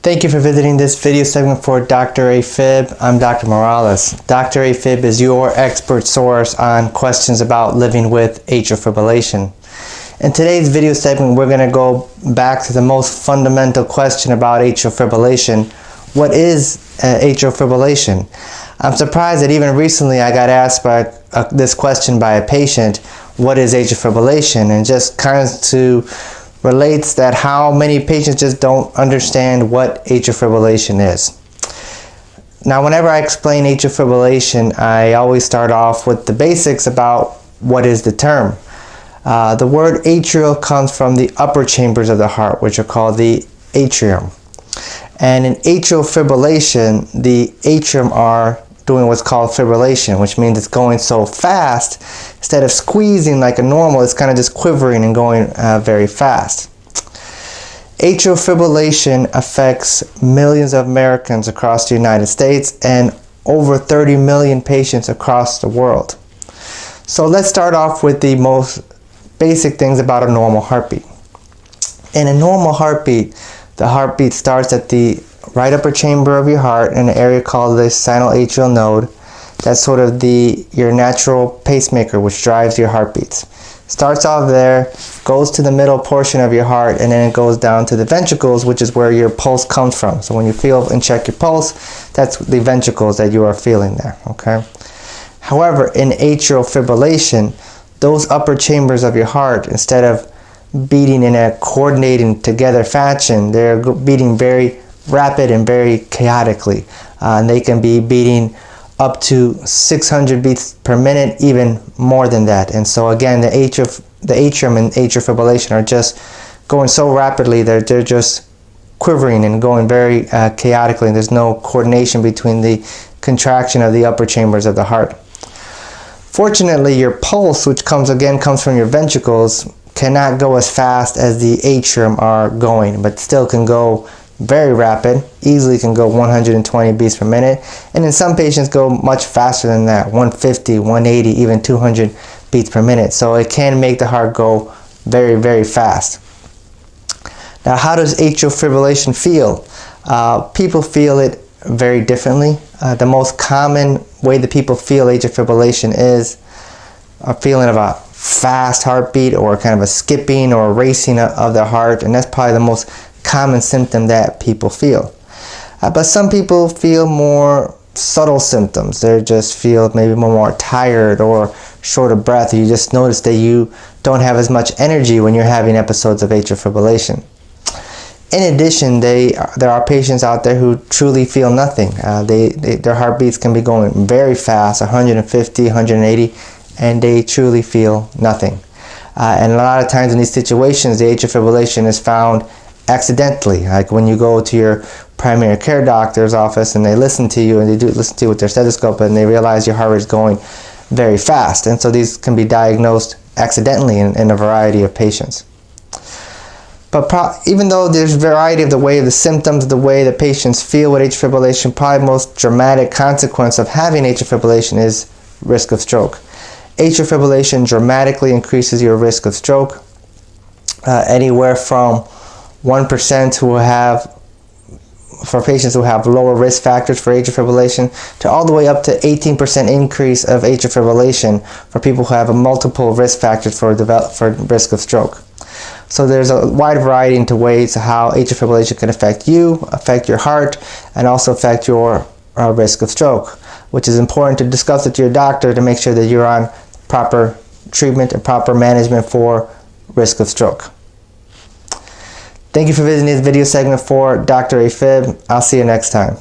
Thank you for visiting this video segment for Dr. AFib. I'm Dr. Mوراليس. Dr. AFib is your expert source on questions about living with atrial fibrillation. In today's video segment, we're going to go back to the most fundamental question about atrial fibrillation. What is atrial fibrillation? I'm surprised that even recently I got asked this question by a patient, what is atrial fibrillation? And just kind of to relates that how many patients just don't understand what atrial fibrillation is. Now, whenever I explain atrial fibrillation, I always start off with the basics about what is the term. The word atrial comes from the upper chambers of the heart, which are called the atrium. And in atrial fibrillation, the atrium are doing what's called fibrillation, which means it's going so fast, instead of squeezing like a normal, it's kind of just quivering and going very fast. Atrial fibrillation affects millions of Americans across the United States and over 30 million patients across the world. So let's start off with the most basic things about a normal heartbeat. In a normal heartbeat, the heartbeat starts at the right upper chamber of your heart in an area called the sinoatrial node. That's sort of your natural pacemaker which drives your heartbeats. Starts off there, goes to the middle portion of your heart, and then it goes down to the ventricles, which is where your pulse comes from. So when you feel and check your pulse, that's the ventricles that you are feeling there, okay? However, in atrial fibrillation, those upper chambers of your heart, instead of beating in a coordinating together fashion, they're beating very rapid and very chaotically. And they can be beating up to 600 beats per minute, even more than that. And so again, the atrium and atrial fibrillation are just going so rapidly that they're just quivering and going very chaotically. There's no coordination between the contraction of the upper chambers of the heart. Fortunately, your pulse, which comes from your ventricles, cannot go as fast as the atrium are going, but still can go very rapid, easily can go 120 beats per minute, and in some patients go much faster than that, 150, 180, even 200 beats per minute. So it can make the heart go very, very fast. Now, how does atrial fibrillation feel? People feel it very differently. The most common way that people feel atrial fibrillation is a feeling of a fast heartbeat or kind of a skipping or a racing of the heart, and that's probably the most common symptom that people feel. But some people feel more subtle symptoms. They just feel maybe more tired or short of breath. You just notice that you don't have as much energy when you're having episodes of atrial fibrillation. In addition, there are patients out there who truly feel nothing. Their heartbeats can be going very fast, 150, 180, and they truly feel nothing. And a lot of times in these situations, the atrial fibrillation is found accidentally, like when you go to your primary care doctor's office and they listen to you, and they do listen to you with their stethoscope, and they realize your heart rate is going very fast. And so these can be diagnosed accidentally in a variety of patients. But even though there's variety of the way the symptoms, the way the patients feel with atrial fibrillation, probably most dramatic consequence of having atrial fibrillation is risk of stroke. Atrial fibrillation dramatically increases your risk of stroke, anywhere from 1% for patients who have lower risk factors for atrial fibrillation, to all the way up to 18% increase of atrial fibrillation for people who have multiple risk factors for risk of stroke. So there's a wide variety into ways how atrial fibrillation can affect you, affect your heart, and also affect your risk of stroke, which is important to discuss with your doctor to make sure that you're on proper treatment and proper management for risk of stroke. Thank you for visiting this video segment for Dr. AFib. I'll see you next time.